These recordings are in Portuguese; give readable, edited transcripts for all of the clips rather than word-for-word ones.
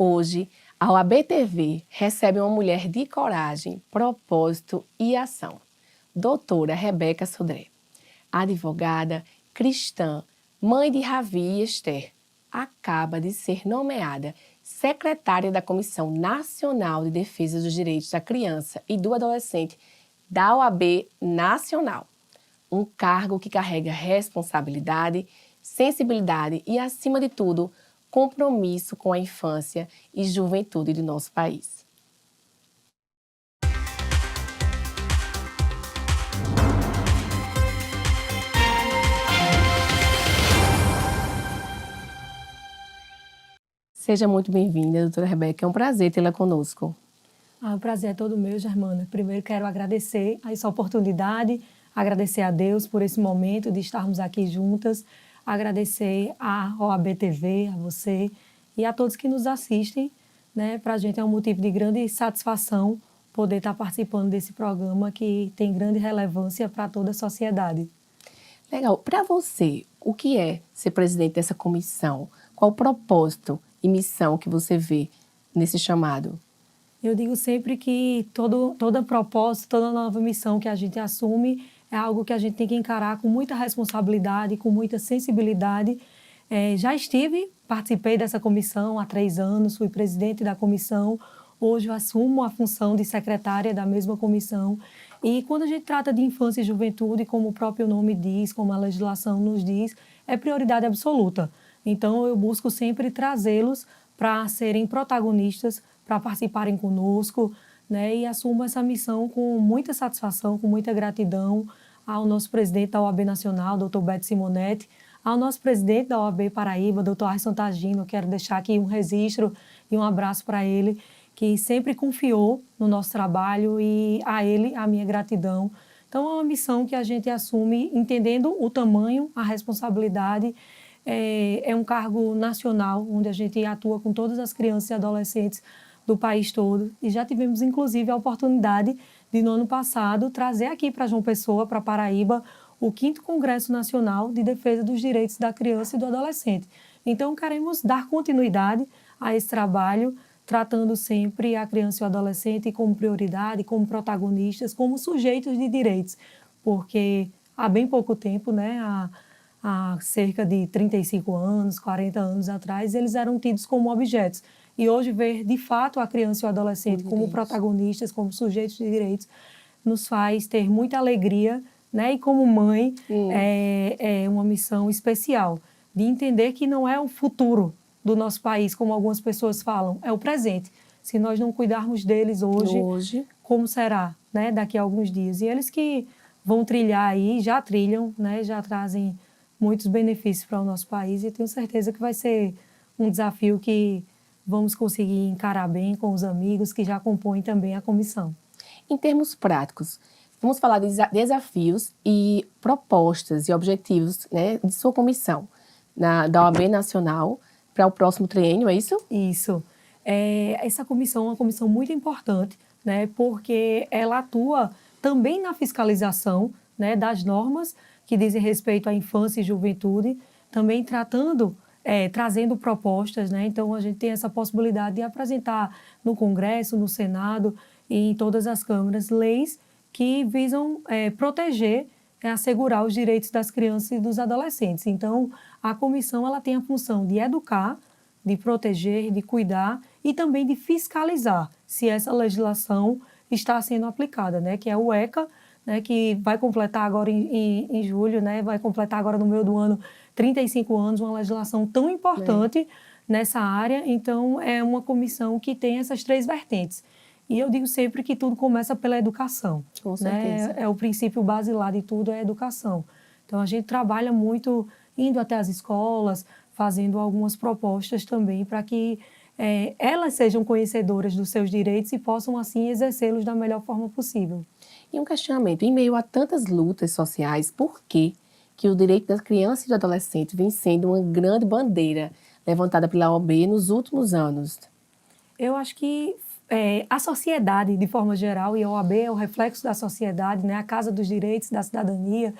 Hoje, a OAB-TV recebe uma mulher de coragem, propósito e ação. Doutora Rebeca Sodré, advogada, cristã, mãe de Ravi e Esther, acaba de ser nomeada secretária da Comissão Nacional de Defesa dos Direitos da Criança e do Adolescente da OAB Nacional. Um cargo que carrega responsabilidade, sensibilidade e, acima de tudo, compromisso com a infância e juventude do nosso país. Seja muito bem-vinda, doutora Rebeca. É um prazer tê-la conosco. O prazer é todo meu, Germana. Primeiro quero agradecer a essa oportunidade, agradecer a Deus por esse momento de estarmos aqui juntas, agradecer à OAB-TV, a você e a todos que nos assistem. Para a gente é um motivo de grande satisfação poder estar participando desse programa que tem grande relevância para toda a sociedade. Legal. Para você, o que é ser presidente dessa comissão? Qual o propósito e missão que você vê nesse chamado? Eu digo sempre que toda propósito, toda nova missão que a gente assume é algo que a gente tem que encarar com muita responsabilidade, com muita sensibilidade. Já participei dessa comissão há 3 anos, fui presidente da comissão, hoje eu assumo a função de secretária da mesma comissão. E quando a gente trata de infância e juventude, como o próprio nome diz, como a legislação nos diz, é prioridade absoluta. Então eu busco sempre trazê-los para serem protagonistas, para participarem conosco, e assumo essa missão com muita satisfação, com muita gratidão ao nosso presidente da OAB Nacional, doutor Beto Simonetti, ao nosso presidente da OAB Paraíba, doutor Ayrson Tagino. Quero deixar aqui um registro e um abraço para ele, que sempre confiou no nosso trabalho, e a ele a minha gratidão. Então é uma missão que a gente assume entendendo o tamanho, a responsabilidade. É um cargo nacional, onde a gente atua com todas as crianças e adolescentes do país todo. E já tivemos, inclusive, a oportunidade de, no ano passado, trazer aqui para João Pessoa, para Paraíba, o 5º Congresso Nacional de Defesa dos Direitos da Criança e do Adolescente. Então, queremos dar continuidade a esse trabalho, tratando sempre a criança e o adolescente como prioridade, como protagonistas, como sujeitos de direitos. Porque há bem pouco tempo, há cerca de 35 anos, 40 anos atrás, eles eram tidos como objetos. E hoje ver, de fato, a criança e o adolescente como protagonistas, como sujeitos de direitos, nos faz ter muita alegria, E como mãe, é uma missão especial de entender que não é o futuro do nosso país, como algumas pessoas falam, é o presente. Se nós não cuidarmos deles hoje, como será, daqui a alguns dias? E eles que vão trilhar aí, já trilham, já trazem muitos benefícios para o nosso país, e tenho certeza que vai ser um desafio que vamos conseguir encarar bem com os amigos que já compõem também a comissão. Em termos práticos, vamos falar de desafios e propostas e objetivos, de sua comissão da OAB Nacional para o próximo triênio, é isso? Isso. Essa comissão é uma comissão muito importante, porque ela atua também na fiscalização, das normas que dizem respeito à infância e juventude, também trazendo propostas, Então, a gente tem essa possibilidade de apresentar no Congresso, no Senado e em todas as câmaras leis que visam proteger, assegurar os direitos das crianças e dos adolescentes. Então, a comissão ela tem a função de educar, de proteger, de cuidar e também de fiscalizar se essa legislação está sendo aplicada, que é o ECA, que vai completar agora em julho, vai completar agora no meio do ano 35 anos, uma legislação tão importante nessa área. Então, é uma comissão que tem essas 3 vertentes. E eu digo sempre que tudo começa pela educação. Com certeza. É o princípio basilar de tudo, é a educação. Então, a gente trabalha muito indo até as escolas, fazendo algumas propostas também para que elas sejam conhecedoras dos seus direitos e possam, assim, exercê-los da melhor forma possível. E um questionamento, em meio a tantas lutas sociais, por que o direito das crianças e do adolescente vem sendo uma grande bandeira levantada pela OAB nos últimos anos? Eu acho que a sociedade, de forma geral, e a OAB é o reflexo da sociedade, a Casa dos Direitos, da Cidadania,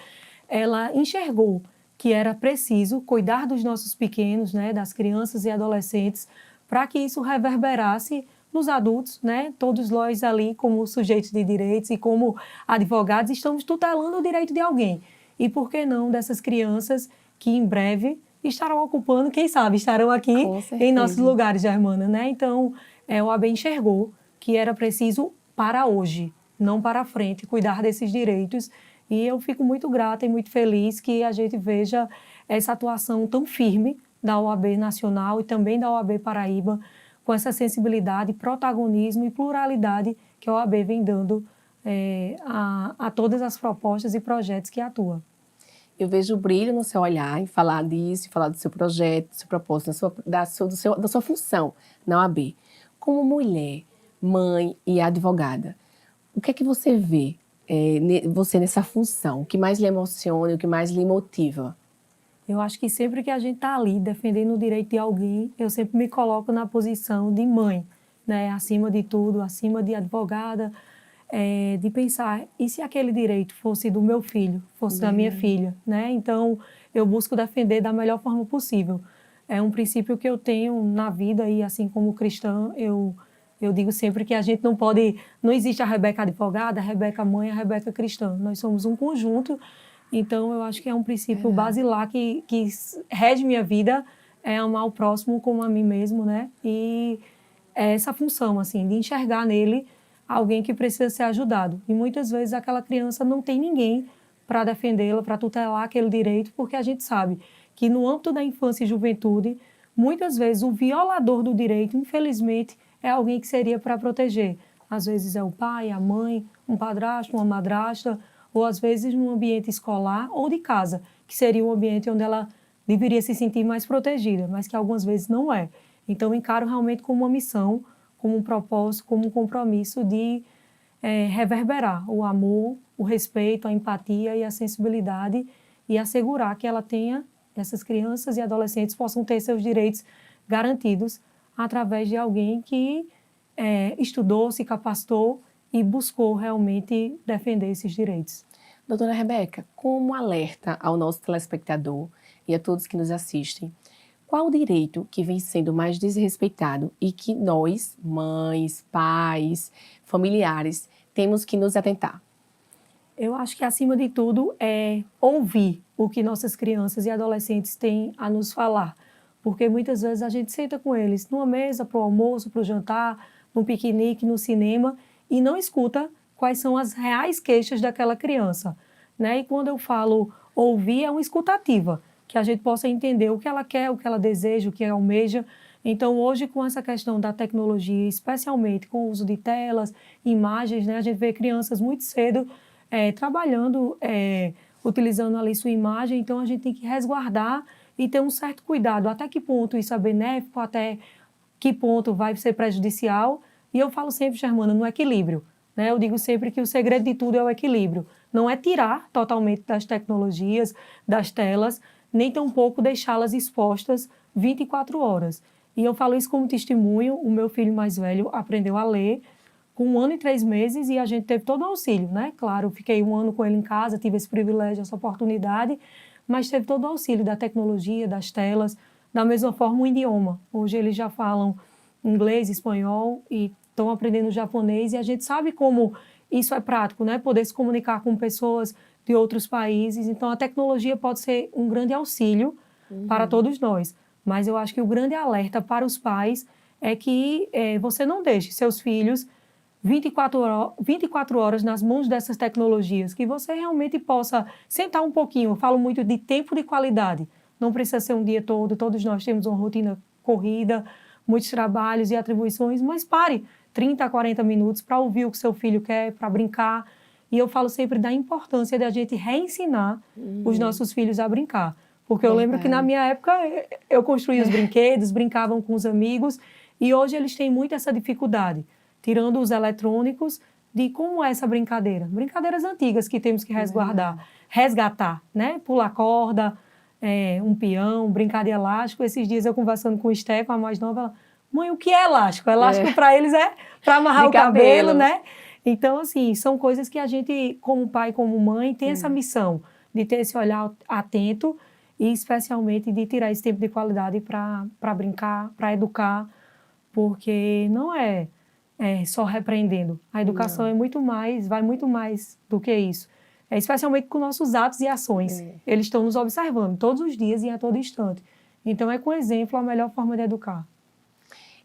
ela enxergou que era preciso cuidar dos nossos pequenos, das crianças e adolescentes, para que isso reverberasse nos adultos, né? Todos nós ali, como sujeitos de direitos e como advogados, estamos tutelando o direito de alguém. E por que não dessas crianças que em breve estarão ocupando, quem sabe, estarão aqui Com em nossos certeza. lugares, Germana, né? Então, o AB enxergou que era preciso para hoje, não para frente, cuidar desses direitos. E eu fico muito grata e muito feliz que a gente veja essa atuação tão firme da OAB Nacional e também da OAB Paraíba, com essa sensibilidade, protagonismo e pluralidade que a OAB vem dando a todas as propostas e projetos que atua. Eu vejo o brilho no seu olhar em falar disso, em falar do seu projeto, do seu propósito, da sua função na OAB. Como mulher, mãe e advogada, o que é que você vê você nessa função? O que mais lhe emociona, o que mais lhe motiva? Eu acho que sempre que a gente está ali defendendo o direito de alguém, eu sempre me coloco na posição de mãe, né? Acima de tudo, acima de advogada, de pensar, e se aquele direito fosse do meu filho, fosse da minha filha, né? Então, eu busco defender da melhor forma possível. É um princípio que eu tenho na vida e, assim como cristã, eu digo sempre que a gente não existe a Rebeca advogada, a Rebeca mãe, a Rebeca cristã. Nós somos um conjunto. Então, eu acho que é um princípio basilar que rege minha vida, é amar o próximo como a mim mesmo, né? E é essa função, assim, de enxergar nele alguém que precisa ser ajudado. E muitas vezes aquela criança não tem ninguém para defendê-la, para tutelar aquele direito, porque a gente sabe que no âmbito da infância e juventude, muitas vezes o violador do direito, infelizmente, é alguém que seria para proteger. Às vezes é o pai, a mãe, um padrasto, uma madrasta, ou às vezes num ambiente escolar ou de casa, que seria um ambiente onde ela deveria se sentir mais protegida, mas que algumas vezes não é. Então, eu encaro realmente como uma missão, como um propósito, como um compromisso de reverberar o amor, o respeito, a empatia e a sensibilidade e assegurar que ela tenha, essas crianças e adolescentes possam ter seus direitos garantidos através de alguém que estudou, se capacitou e buscou realmente defender esses direitos. Doutora Rebeca, como alerta ao nosso telespectador e a todos que nos assistem, qual o direito que vem sendo mais desrespeitado e que nós, mães, pais, familiares, temos que nos atentar? Eu acho que, acima de tudo, é ouvir o que nossas crianças e adolescentes têm a nos falar. Porque muitas vezes a gente senta com eles numa mesa para o almoço, para o jantar, num piquenique, no cinema, e não escuta quais são as reais queixas daquela criança, né? E quando eu falo ouvir, é uma escutativa, que a gente possa entender o que ela quer, o que ela deseja, o que ela almeja. Então, hoje, com essa questão da tecnologia, especialmente com o uso de telas, imagens, né? A gente vê crianças muito cedo trabalhando, utilizando ali sua imagem. Então, a gente tem que resguardar e ter um certo cuidado. Até que ponto isso é benéfico, até que ponto vai ser prejudicial. E eu falo sempre, Germana, no equilíbrio, né? Eu digo sempre que o segredo de tudo é o equilíbrio. Não é tirar totalmente das tecnologias, das telas, nem tampouco deixá-las expostas 24 horas. E eu falo isso como testemunho. O meu filho mais velho aprendeu a ler com 1 ano e 3 meses e a gente teve todo o auxílio, né? Claro, eu fiquei 1 ano com ele em casa, tive esse privilégio, essa oportunidade, mas teve todo o auxílio da tecnologia, das telas, da mesma forma o idioma. Hoje eles já falam inglês, espanhol e estão aprendendo japonês e a gente sabe como isso é prático, né? Poder se comunicar com pessoas de outros países. Então, a tecnologia pode ser um grande auxílio para todos nós. Mas eu acho que o grande alerta para os pais é que você não deixe seus filhos 24 horas nas mãos dessas tecnologias, que você realmente possa sentar um pouquinho. Eu falo muito de tempo de qualidade. Não precisa ser um dia todo, todos nós temos uma rotina corrida, muitos trabalhos e atribuições, mas pare 30 a 40 minutos para ouvir o que seu filho quer, para brincar. E eu falo sempre da importância de a gente reensinar os nossos filhos a brincar. Porque eu lembro que na minha época eu construía os brinquedos, brincavam com os amigos, e hoje eles têm muito essa dificuldade, tirando os eletrônicos, de como é essa brincadeira. Brincadeiras antigas que temos que resgatar, né? Pular corda, um peão, brincar de elástico. Esses dias eu conversando com o Stefan, a mais nova, ela, mãe, o que é elástico? Elástico para eles é para amarrar o cabelo, né? Então, assim, são coisas que a gente, como pai, como mãe, tem essa missão de ter esse olhar atento e, especialmente, de tirar esse tempo de qualidade para brincar, para educar, porque não é só repreendendo. A educação Não. é muito mais, vai muito mais do que isso. Especialmente com nossos atos e ações. Eles estão nos observando todos os dias e a todo instante. Então, é com exemplo a melhor forma de educar.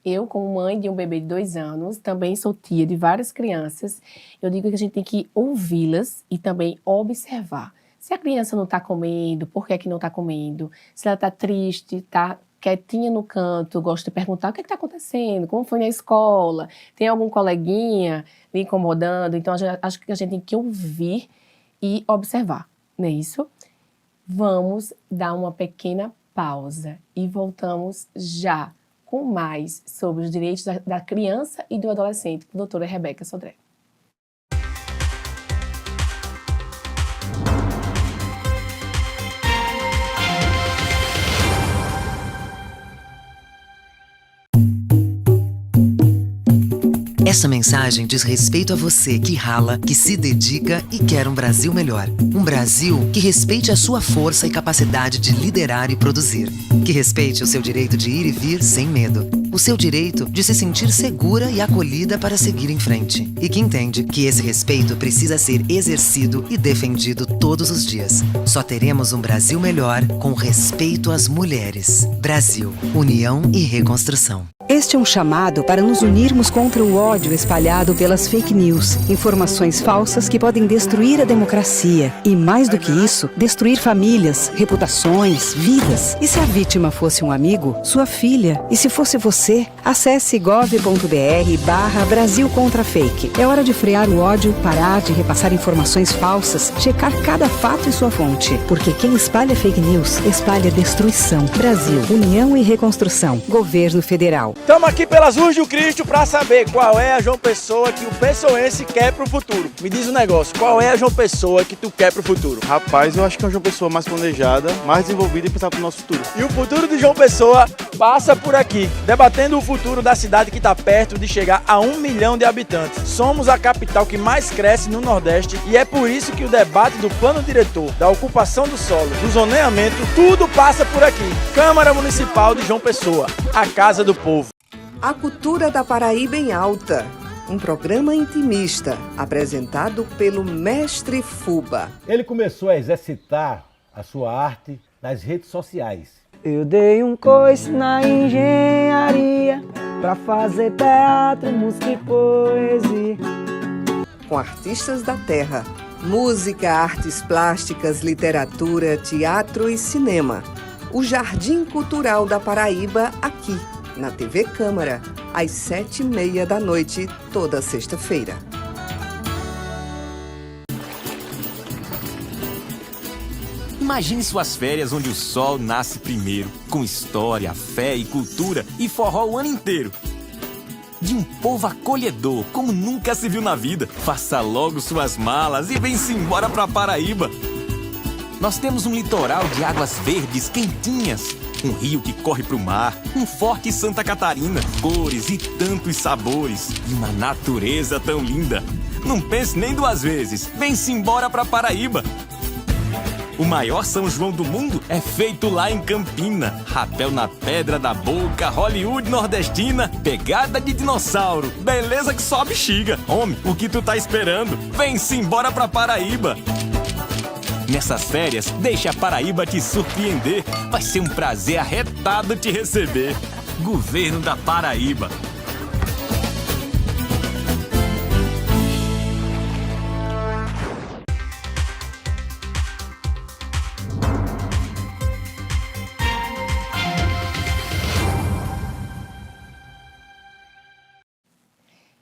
Eu, como mãe de um bebê de 2 anos, também sou tia de várias crianças, eu digo que a gente tem que ouvi-las e também observar. Se a criança não está comendo, por que é que não está comendo? Se ela está triste, está quietinha no canto, gosta de perguntar o que está acontecendo, como foi na escola, tem algum coleguinha me incomodando? Então, acho que a gente tem que ouvir e observar, não é isso? Vamos dar uma pequena pausa e voltamos já com mais sobre os direitos da criança e do adolescente com a doutora Rebeca Sodré. Essa mensagem diz respeito a você que rala, que se dedica e quer um Brasil melhor. Um Brasil que respeite a sua força e capacidade de liderar e produzir. Que respeite o seu direito de ir e vir sem medo. O seu direito de se sentir segura e acolhida para seguir em frente. E que entende que esse respeito precisa ser exercido e defendido todos os dias. Só teremos um Brasil melhor com respeito às mulheres. Brasil, União e Reconstrução. Este é um chamado para nos unirmos contra o ódio espalhado pelas fake news, informações falsas que podem destruir a democracia e, mais do que isso, destruir famílias, reputações, vidas. E se a vítima fosse um amigo, sua filha? E se fosse você? Acesse gov.br/Brasil contra Fake. É hora de frear o ódio, parar de repassar informações falsas, checar cada fato e sua fonte. Porque quem espalha fake news, espalha destruição. Brasil, União e Reconstrução. Governo Federal. Estamos aqui pelas ruas do Cristo para saber qual é a João Pessoa que o pessoense quer pro futuro. Me diz um negócio, qual é a João Pessoa que tu quer pro futuro? Rapaz, eu acho que é uma João Pessoa mais planejada, mais desenvolvida e pensar pro nosso futuro. E o futuro de João Pessoa passa por aqui, debatendo o futuro da cidade que está perto de chegar a 1 milhão de habitantes. Somos a capital que mais cresce no Nordeste e é por isso que o debate do plano diretor, da ocupação do solo, do zoneamento, tudo passa por aqui. Câmara Municipal de João Pessoa, a casa do povo. A Cultura da Paraíba em Alta, um programa intimista apresentado pelo Mestre Fuba. Ele começou a exercitar a sua arte nas redes sociais. Eu dei um coice na engenharia pra fazer teatro, música e poesia. Com artistas da terra, música, artes plásticas, literatura, teatro e cinema. O Jardim Cultural da Paraíba aqui, na TV Câmara, às 7h30 da noite, toda sexta-feira. Imagine suas férias onde o sol nasce primeiro, com história, fé e cultura e forró o ano inteiro. De um povo acolhedor, como nunca se viu na vida. Faça logo suas malas e vem-se embora pra Paraíba. Nós temos um litoral de águas verdes quentinhas, um rio que corre pro mar, um forte Santa Catarina, cores e tantos sabores, e uma natureza tão linda. Não pense nem 2 vezes, vem-se embora pra Paraíba. O maior São João do mundo é feito lá em Campina. Rapel na pedra da boca, Hollywood nordestina, pegada de dinossauro, beleza que só bexiga. Homem, o que tu tá esperando? Vem-se embora pra Paraíba. Nessas férias, deixa a Paraíba te surpreender. Vai ser um prazer arretado te receber. Governo da Paraíba.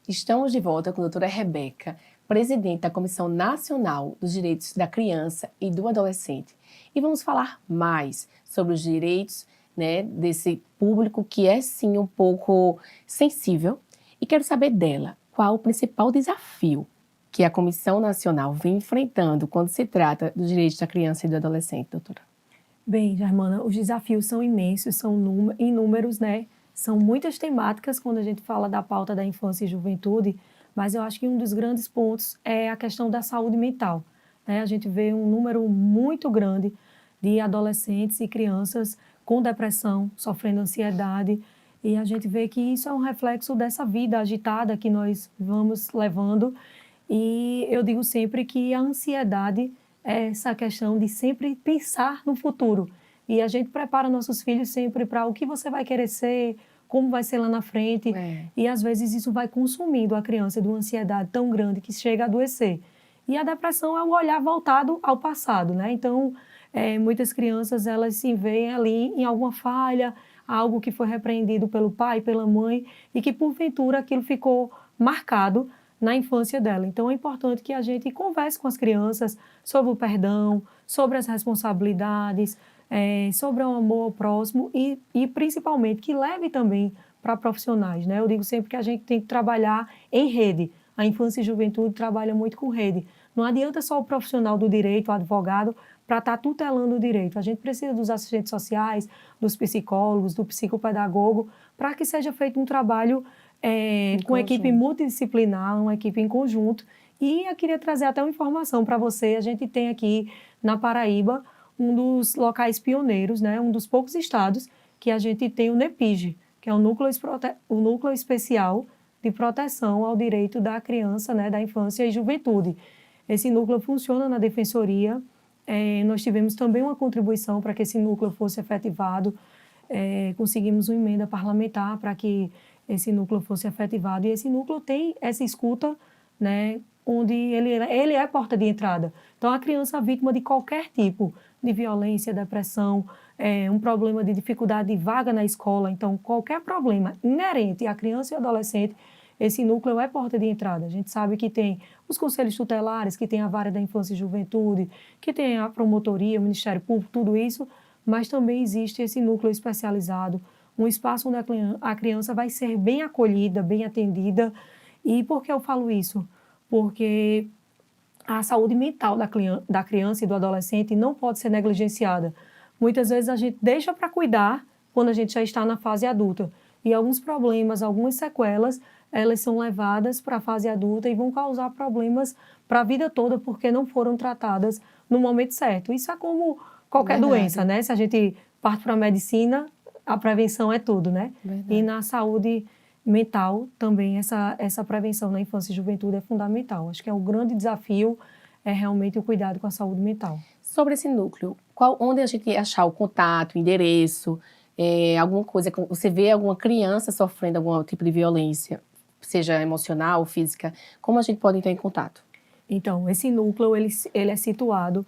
Estamos de volta com a doutora Rebeca, presidente da Comissão Nacional dos Direitos da Criança e do Adolescente. E vamos falar mais sobre os direitos, né, desse público que é, sim, um pouco sensível. E quero saber dela, qual o principal desafio que a Comissão Nacional vem enfrentando quando se trata dos direitos da criança e do adolescente, doutora? Bem, Germana, os desafios são imensos, são inúmeros, né? São muitas temáticas quando a gente fala da pauta da infância e juventude, mas eu acho que um dos grandes pontos é a questão da saúde mental, né? A gente vê um número muito grande de adolescentes e crianças com depressão, sofrendo ansiedade, E a gente vê que isso é um reflexo dessa vida agitada que nós vamos levando. E eu digo sempre que a ansiedade é essa questão de sempre pensar no futuro. E a gente prepara nossos filhos sempre para o que você vai querer ser, como vai ser lá na frente. E às vezes isso vai consumindo a criança de uma ansiedade tão grande que chega a adoecer. E a depressão é o olhar voltado ao passado, né? Então, muitas crianças, elas se veem ali em alguma falha, algo que foi repreendido pelo pai, pela mãe, e que porventura aquilo ficou marcado na infância dela. Então, é importante que a gente converse com as crianças sobre o perdão, sobre as responsabilidades, sobre o amor ao próximo e principalmente que leve também para profissionais, né? Eu digo sempre que a gente tem que trabalhar em rede. A infância e juventude trabalha muito com rede. Não adianta só o profissional do direito, o advogado, para estar tutelando o direito. A gente precisa dos assistentes sociais, dos psicólogos, do psicopedagogo, para que seja feito um trabalho com equipe multidisciplinar, uma equipe em conjunto. E eu queria trazer até uma informação para você. A gente tem aqui na Paraíba um dos locais pioneiros, né? Um dos poucos estados que a gente tem o NEPIG, que é o Núcleo Especial de Proteção ao Direito da Criança, né? Da Infância e Juventude. Esse núcleo funciona na Defensoria. Nós tivemos também uma contribuição para que esse núcleo fosse efetivado. Conseguimos uma emenda parlamentar para que esse núcleo fosse efetivado. E esse núcleo tem essa escuta, né, onde ele é porta de entrada. Então, a criança vítima de qualquer tipo de violência, depressão, um problema de dificuldade de vaga na escola, então, qualquer problema inerente à criança e adolescente, esse núcleo é porta de entrada. A gente sabe que tem os conselhos tutelares, que tem a vara da infância e juventude, que tem a promotoria, o Ministério Público, tudo isso, mas também existe esse núcleo especializado, um espaço onde a criança vai ser bem acolhida, bem atendida. E por que eu falo isso? Porque a saúde mental da criança e do adolescente não pode ser negligenciada. Muitas vezes a gente deixa para cuidar quando a gente já está na fase adulta. E alguns problemas, algumas sequelas, elas são levadas para a fase adulta e vão causar problemas para a vida toda porque não foram tratadas no momento certo. Isso é como qualquer doença, né? Se a gente parte para a medicina, a prevenção é tudo, né? Verdade. E na saúde mental também essa prevenção na infância e juventude é fundamental. Acho que é o grande desafio realmente o cuidado com a saúde mental. Sobre esse núcleo, onde a gente achar o contato, o endereço, alguma coisa, você vê alguma criança sofrendo algum tipo de violência, seja emocional ou física, como a gente pode entrar em contato? Então, esse núcleo, ele é situado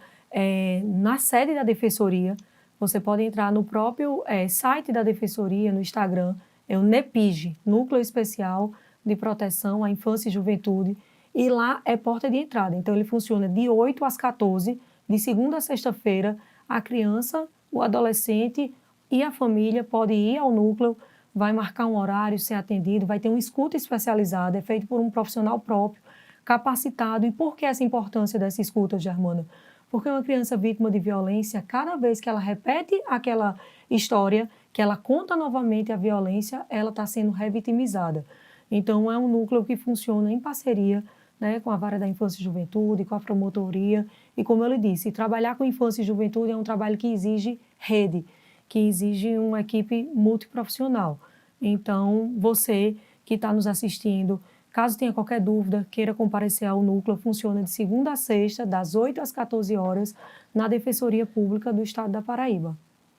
na sede da Defensoria. Você pode entrar no próprio site da Defensoria, no Instagram, é o NEPIG, Núcleo Especial de Proteção à Infância e Juventude, e lá é porta de entrada. Então, ele funciona de 8 às 14, de segunda a sexta-feira. A criança, o adolescente e a família podem ir ao núcleo, vai marcar um horário, ser atendido, vai ter uma escuta especializada, é feito por um profissional próprio, capacitado. E por que essa importância dessa escuta, Germana? Porque uma criança vítima de violência, cada vez que ela repete aquela história, que ela conta novamente a violência, ela está sendo revitimizada. Então, é um núcleo que funciona em parceria, né, com a vara da infância e juventude, com a promotoria. E como eu lhe disse, trabalhar com infância e juventude é um trabalho que exige rede, que exige uma equipe multiprofissional. Então, você que está nos assistindo, caso tenha qualquer dúvida, queira comparecer ao núcleo, funciona de segunda a sexta, das 8 às 14 horas, na Defensoria Pública do Estado da Paraíba.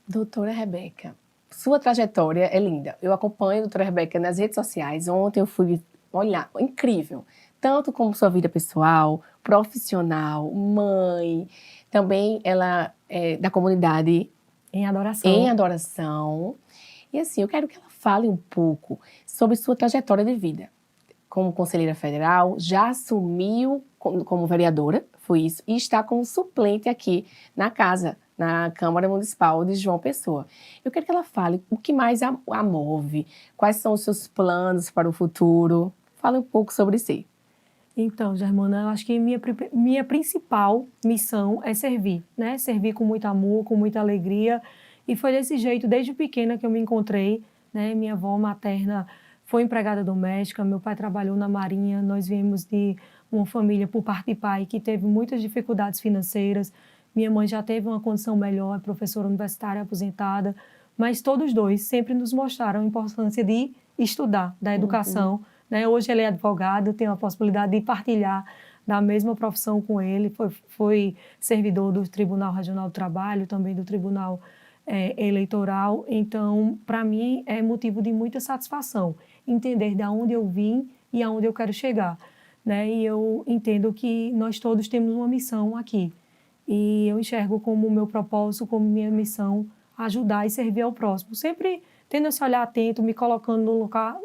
Doutora Rebeca, sua trajetória é linda. Eu acompanho a doutora Rebeca nas redes sociais. Ontem eu fui olhar, incrível. Tanto como sua vida pessoal, profissional, mãe. Também ela é da comunidade Em Adoração. Em Adoração. E assim, eu quero que ela fale um pouco sobre sua trajetória de vida. Como conselheira federal, já assumiu como vereadora, foi isso, e está como suplente aqui na casa, na Câmara Municipal de João Pessoa. Eu quero que ela fale o que mais a move, quais são os seus planos para o futuro. Fale um pouco sobre si. Então, Germana, eu acho que minha principal missão é servir, né? Servir com muito amor, com muita alegria. E foi desse jeito, desde pequena, que eu me encontrei, né? Minha avó materna foi empregada doméstica, meu pai trabalhou na Marinha, nós viemos de uma família, por parte de pai, que teve muitas dificuldades financeiras. Minha mãe já teve uma condição melhor, é professora universitária aposentada, mas todos dois sempre nos mostraram a importância de estudar, da educação. Né? Hoje ele é advogado, tenho a possibilidade de partilhar da mesma profissão com ele, foi servidor do Tribunal Regional do Trabalho, também do Tribunal Eleitoral. Então, para mim, é motivo de muita satisfação entender de onde eu vim e aonde eu quero chegar. Né? E eu entendo que nós todos temos uma missão aqui. E eu enxergo como meu propósito, como minha missão, ajudar e servir ao próximo. Sempre tendo esse olhar atento, me colocando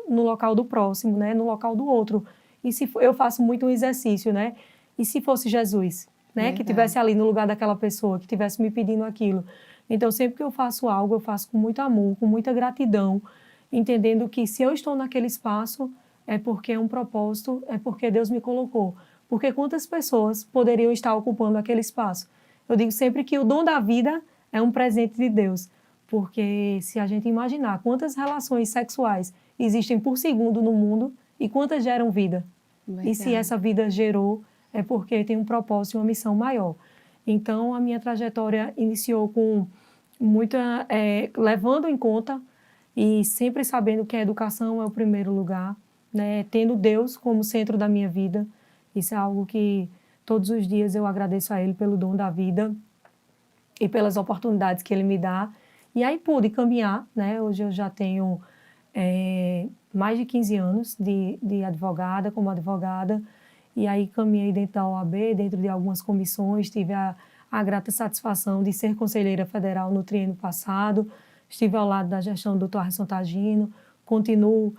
no local do próximo, né? No local do outro. E se eu faço muito um exercício, né? E se fosse Jesus, né? Que estivesse ali no lugar daquela pessoa, que estivesse me pedindo aquilo. Então, sempre que eu faço algo, eu faço com muito amor, com muita gratidão, entendendo que se eu estou naquele espaço, é porque é um propósito, é porque Deus me colocou. Porque quantas pessoas poderiam estar ocupando aquele espaço? Eu digo sempre que o dom da vida é um presente de Deus. Porque se a gente imaginar quantas relações sexuais existem por segundo no mundo e quantas geram vida. E se essa vida gerou, é porque tem um propósito e uma missão maior. Então, a minha trajetória iniciou com muita... levando em conta e sempre sabendo que a educação é o primeiro lugar, né? Tendo Deus como centro da minha vida. Isso é algo que todos os dias eu agradeço a Ele pelo dom da vida e pelas oportunidades que Ele me dá. E aí pude caminhar, né? Hoje eu já tenho mais de 15 anos de advogada, como advogada, e aí caminhei dentro da OAB, dentro de algumas comissões, tive a grata satisfação de ser conselheira federal no triênio passado, estive ao lado da gestão do Dr. Harrison Tagino, continuo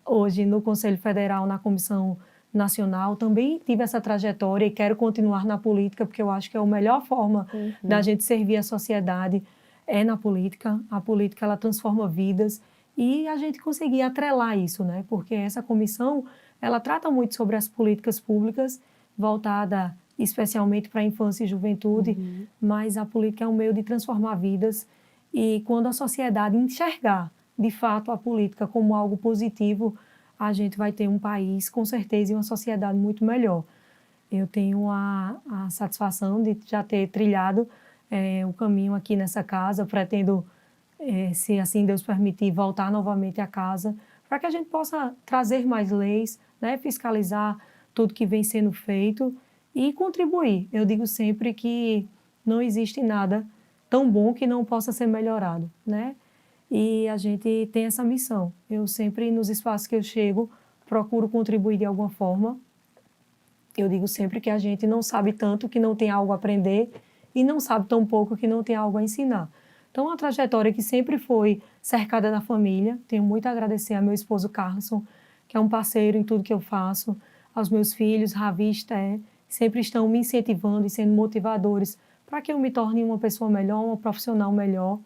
hoje no Conselho Federal, na Comissão Nacional, também tive essa trajetória e quero continuar na política, porque eu acho que é a melhor forma da gente servir a sociedade é na política. A política, ela transforma vidas e a gente conseguir atrelar isso, né? Porque essa comissão, ela trata muito sobre as políticas públicas, voltada especialmente para a infância e juventude, mas a política é um meio de transformar vidas e quando a sociedade enxergar, de fato, a política como algo positivo, a gente vai ter um país, com certeza, e uma sociedade muito melhor. Eu tenho a satisfação de já ter trilhado o caminho aqui nessa casa, pretendo, se assim Deus permitir, voltar novamente à casa, para que a gente possa trazer mais leis, né, fiscalizar tudo que vem sendo feito e contribuir. Eu digo sempre que não existe nada tão bom que não possa ser melhorado, né? E a gente tem essa missão. Eu sempre, nos espaços que eu chego, procuro contribuir de alguma forma. Eu digo sempre que a gente não sabe tanto que não tem algo a aprender e não sabe tão pouco que não tem algo a ensinar. Então, uma trajetória que sempre foi cercada da família. Tenho muito a agradecer ao meu esposo Carlson, que é um parceiro em tudo que eu faço, aos meus filhos, Ravi e Esther, sempre estão me incentivando e sendo motivadores para que eu me torne uma pessoa melhor, uma profissional melhor.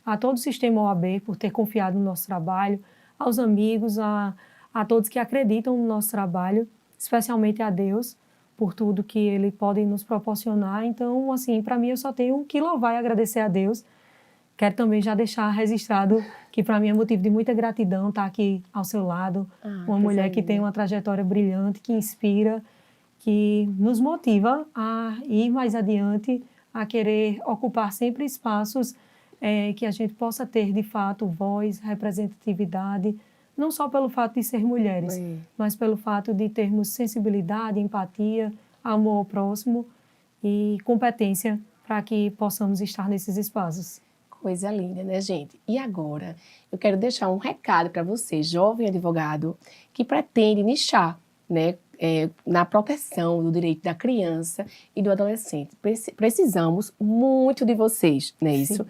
A todo o sistema OAB por ter confiado no nosso trabalho, aos amigos, a todos que acreditam no nosso trabalho, especialmente a Deus, por tudo que Ele pode nos proporcionar. Então, assim, para mim eu só tenho que louvar e agradecer a Deus. Quero também já deixar registrado que para mim é motivo de muita gratidão estar aqui ao seu lado, uma mulher que tem uma trajetória brilhante, que inspira, que nos motiva a ir mais adiante, a querer ocupar sempre espaços que a gente possa ter, de fato, voz, representatividade, não só pelo fato de ser mulheres, mas pelo fato de termos sensibilidade, empatia, amor ao próximo e competência para que possamos estar nesses espaços. Coisa linda, né, gente? E agora, eu quero deixar um recado para você, jovem advogado, que pretende nichar, né, na proteção do direito da criança e do adolescente. Precisamos muito de vocês, não é isso?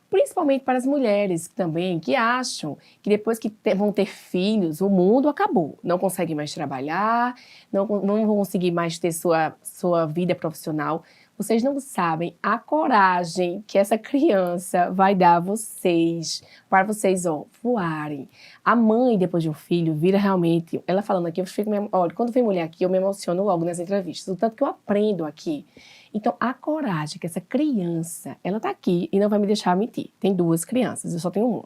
Principalmente para as mulheres também, que acham que depois que vão ter filhos, o mundo acabou. Não conseguem mais trabalhar, não vão conseguir mais ter sua vida profissional. Vocês não sabem a coragem que essa criança vai dar a vocês, para vocês, voarem. A mãe, depois de um filho, vira realmente... Ela falando aqui, eu fico... Olha, quando vem mulher aqui, eu me emociono logo nas entrevistas. O tanto que eu aprendo aqui. Então, a coragem que essa criança, ela tá aqui e não vai me deixar mentir. Tem 2 crianças, eu só tenho uma.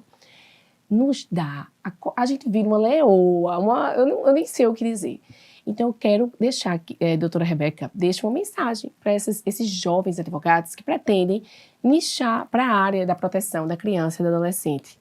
Nos dá... A gente vira uma leoa, eu nem sei o que dizer. Então, eu quero deixar aqui, doutora Rebeca, deixe uma mensagem para esses jovens advogados que pretendem nichar para a área da proteção da criança e do adolescente.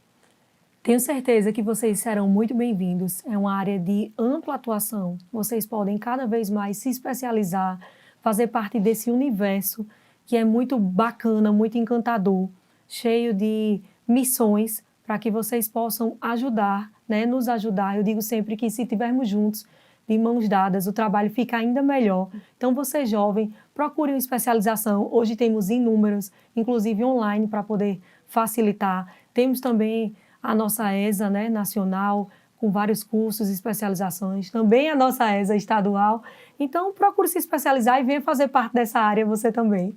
Tenho certeza que vocês serão muito bem-vindos. É uma área de ampla atuação. Vocês podem cada vez mais se especializar, fazer parte desse universo que é muito bacana, muito encantador, cheio de missões para que vocês possam ajudar, né, nos ajudar. Eu digo sempre que se estivermos juntos, de mãos dadas, o trabalho fica ainda melhor. Então, você jovem, procure uma especialização. Hoje temos inúmeros, inclusive online, para poder facilitar. Temos também a nossa ESA, né, nacional, com vários cursos e especializações. Também a nossa ESA estadual. Então, procure se especializar e venha fazer parte dessa área você também.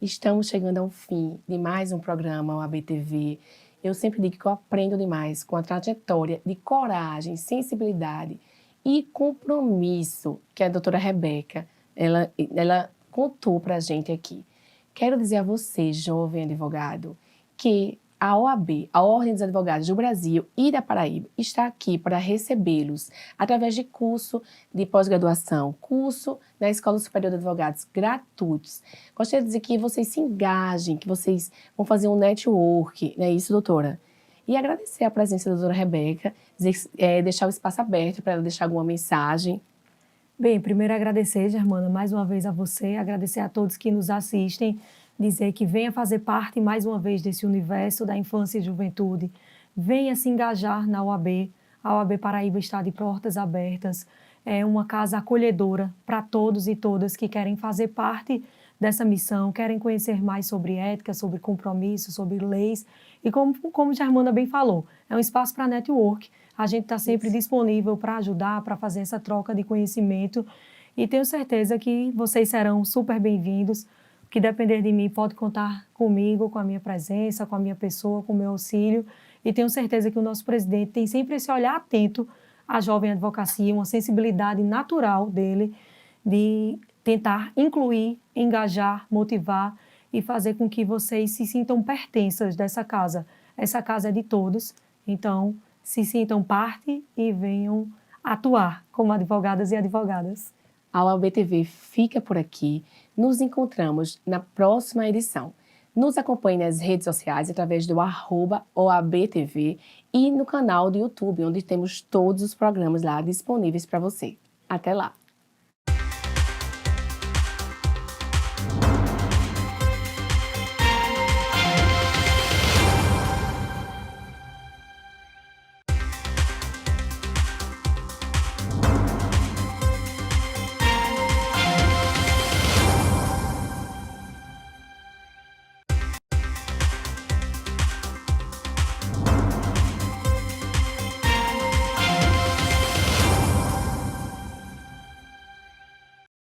Estamos chegando ao fim de mais um programa OAB TV. Eu sempre digo que eu aprendo demais com a trajetória de coragem, sensibilidade e compromisso que a doutora Rebeca ela contou para a gente aqui. Quero dizer a você, jovem advogado, que a OAB, a Ordem dos Advogados do Brasil e da Paraíba, está aqui para recebê-los através de curso de pós-graduação, curso na Escola Superior de Advogados gratuitos. Gostaria de dizer que vocês se engajem, que vocês vão fazer um network, não é isso, doutora? E agradecer a presença da doutora Rebeca, deixar o espaço aberto para ela deixar alguma mensagem. Bem, primeiro agradecer, Germana, mais uma vez a você, agradecer a todos que nos assistem, dizer que venha fazer parte mais uma vez desse universo da infância e juventude, venha se engajar na OAB. A OAB Paraíba está de portas abertas, é uma casa acolhedora para todos e todas que querem fazer parte dessa missão, querem conhecer mais sobre ética, sobre compromisso, sobre leis. E como Germana bem falou, é um espaço para network. A gente está sempre disponível para ajudar, para fazer essa troca de conhecimento. E tenho certeza que vocês serão super bem-vindos. O que depender de mim pode contar comigo, com a minha presença, com a minha pessoa, com o meu auxílio. E tenho certeza que o nosso presidente tem sempre esse olhar atento à jovem advocacia, uma sensibilidade natural dele de tentar incluir, engajar, motivar e fazer com que vocês se sintam pertenças dessa casa. Essa casa é de todos, então se sintam parte e venham atuar como advogadas e advogadas. A OAB TV fica por aqui. Nos encontramos na próxima edição. Nos acompanhe nas redes sociais através do @OABTV e no canal do YouTube, onde temos todos os programas lá disponíveis para você. Até lá!